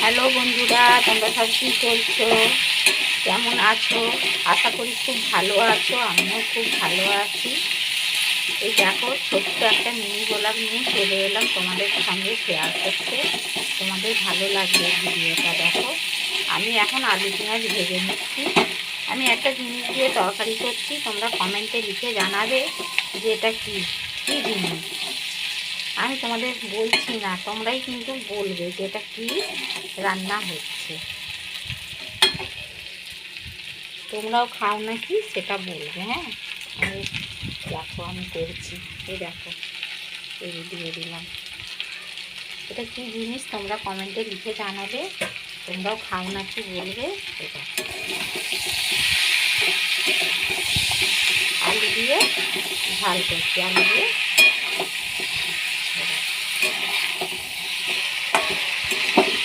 Hello বন্ধুরা, তোমরা সব কী করছো, কেমন আছো? আশা করি খুব ভালো আছো। আমিও খুব ভালো আছি। এই দেখো, ছোট্ট একটা মিনি ব্লগ নিয়ে চলে এলাম তোমাদের সঙ্গে শেয়ার করতে। তোমাদের ভালো লাগবে ভিডিওটা। দেখো, আমি এখন আলু পেঁয়াজ ভেজে নিচ্ছি। আমি একটা জিনিস দিয়ে তরকারি করছি। তোমরা কমেন্টে লিখে জানাবে যে এটা কী কী জিনিস। আমি তোমাদের বলছি না, তোমরাই কিন্তু বলবে যে এটা কী রান্না হচ্ছে। তোমরাও খাও নাকি সেটা বলবে। হ্যাঁ, আমি দেখো আমি করছি। এই দেখো, এই দিয়ে দিলাম। এটা কী জিনিস তোমরা কমেন্টে লিখে জানাবে। তোমরাও খাও নাকি বলবে। এটা আলু দিয়ে ঝাল করছি। আলু দিয়ে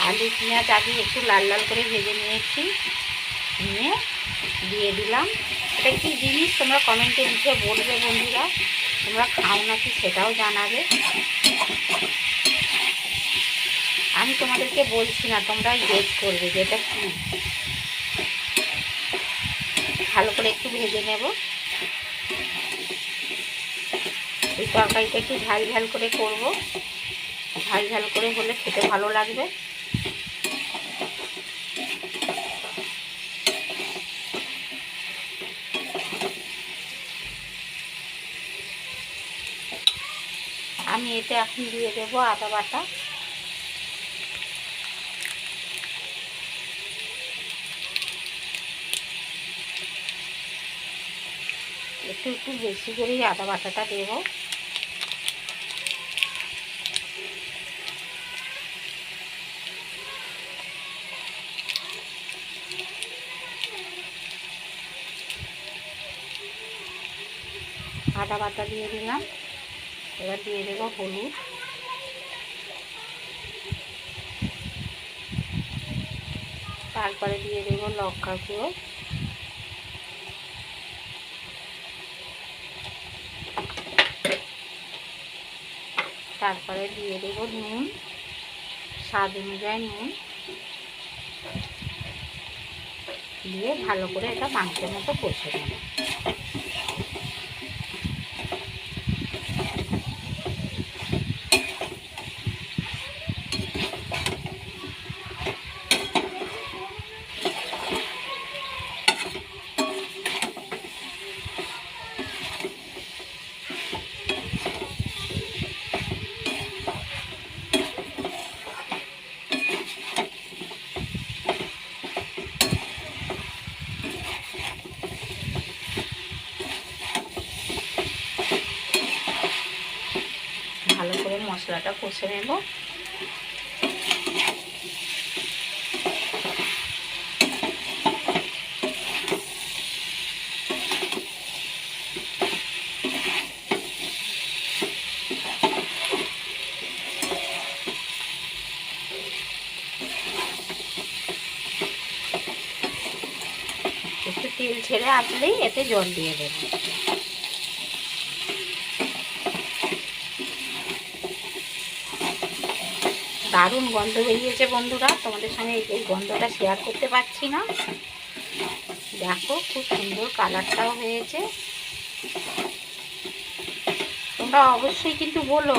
আলু পেঁয়াজ আগে একটু লাল লাল করে ভেজে নিয়েছি, নিয়ে দিয়ে দিলাম। এটা কী জিনিস তোমরা কমেন্টে লিখে বলবে বন্ধুরা। তোমরা খাও নাকি সেটাও জানাবে। আমি তোমাদেরকে বলছি না, তোমরাই গেস করবে যে এটা কী। ভালো করে একটু ভেজে নেব। এই তরকারিটা একটু ঝাল ঝাল করে করব। ঝাল ঝাল করে হলে খেতে ভালো লাগবে। আমি এতে এখন দিয়ে দেবো আদা বাটা। একটু একটু বেশি করেই আদা বাটাটা দেবো। আদা বাটা দিয়ে দিলাম। এবার দিয়ে দেবো হলুদ, তারপরে দিয়ে দেবো লঙ্কা গুঁড়ো, তারপরে দিয়ে দেবো নুন, স্বাদ অনুযায়ী নুন দিয়ে ভালো করে এটা মাংসের মতো কষে নেব। ভালো করে মশলাটা কষে নেব। একটু তেল ছেড়ে আসলেই এতে জল দিয়ে দেব। দারুণ গন্ধ বেরিয়েছে বন্ধুরা। তোমাদের সঙ্গে এই গন্ধটা শেয়ার করতে পারছি না। দেখো, খুব সুন্দর কালারটাও হয়েছে। তোমরা অবশ্যই কিন্তু বলো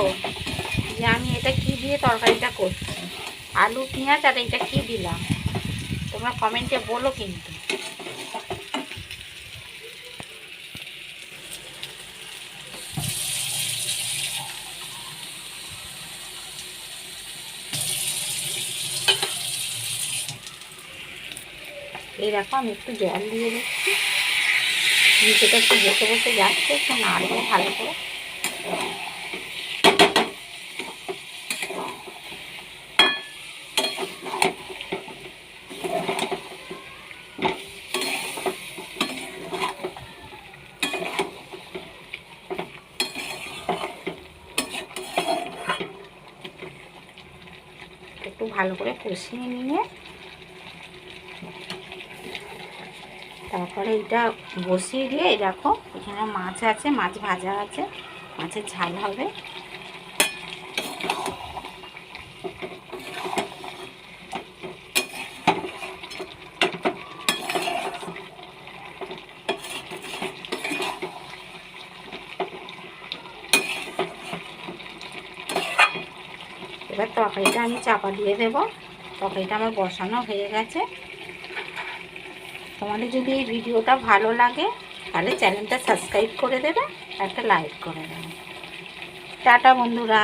যে আমি এটা কি দিয়ে তরকারিটা করছি। আলু পেঁয়াজ আর এটা কি দিলাম, তোমরা কমেন্টে বলো কিন্তু। এই দেখো, আমি একটু জল দিয়ে দিচ্ছি। নিচেটা একটু বসে বসে যাচ্ছে, একটু নাড়বো ভালো করে। একটু ভালো করে কষিয়ে নিয়ে তারপরে এটা বসিয়ে দিয়ে, এই দেখো এখানে মাছ আছে, মাছ ভাজা আছে, মাছের ঝাল হবে। এবার তরকারিটা আমি চাপা দিয়ে দেব। তরকারিটা আমার বসানো হয়ে গেছে। তোমাদের যদি এই ভিডিওটা ভালো লাগে তাহলে চ্যানেলটা সাবস্ক্রাইব করে দেবে, একটা লাইক করে দেবে। টাটা বন্ধুরা।